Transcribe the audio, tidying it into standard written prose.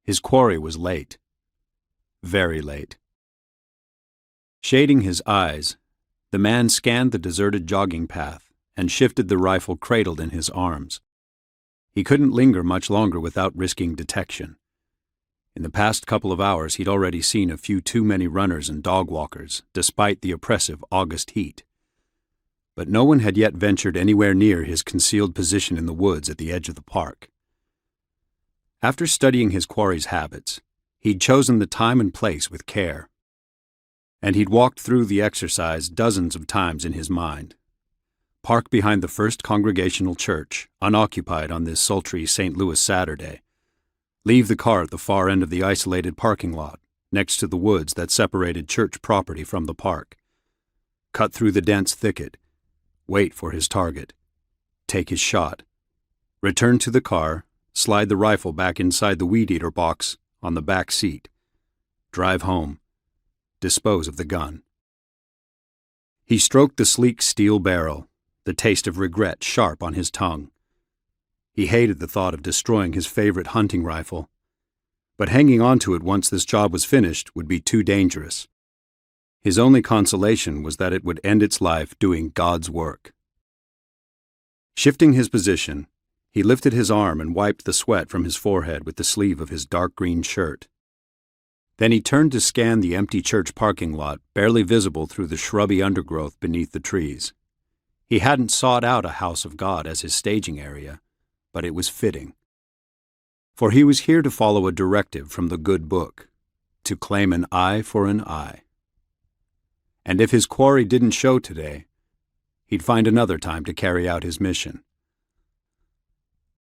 His quarry was late. Very late. Shading his eyes, the man scanned the deserted jogging path and shifted the rifle cradled in his arms. He couldn't linger much longer without risking detection. In the past couple of hours, he'd already seen a few too many runners and dog walkers, despite the oppressive August heat. But no one had yet ventured anywhere near his concealed position in the woods at the edge of the park. After studying his quarry's habits, he'd chosen the time and place with care. And he'd walked through the exercise dozens of times in his mind. Park behind the First Congregational Church, unoccupied on this sultry St. Louis Saturday. Leave the car at the far end of the isolated parking lot, next to the woods that separated church property from the park. Cut through the dense thicket. Wait for his target. Take his shot. Return to the car, slide the rifle back inside the weed-eater box on the back seat. Drive home. Dispose of the gun. He stroked the sleek steel barrel, the taste of regret sharp on his tongue. He hated the thought of destroying his favorite hunting rifle, but hanging on to it once this job was finished would be too dangerous. His only consolation was that it would end its life doing God's work. Shifting his position, he lifted his arm and wiped the sweat from his forehead with the sleeve of his dark green shirt. Then he turned to scan the empty church parking lot, barely visible through the shrubby undergrowth beneath the trees. He hadn't sought out a house of God as his staging area, but it was fitting. For he was here to follow a directive from the good book, to claim an eye for an eye. And if his quarry didn't show today, he'd find another time to carry out his mission.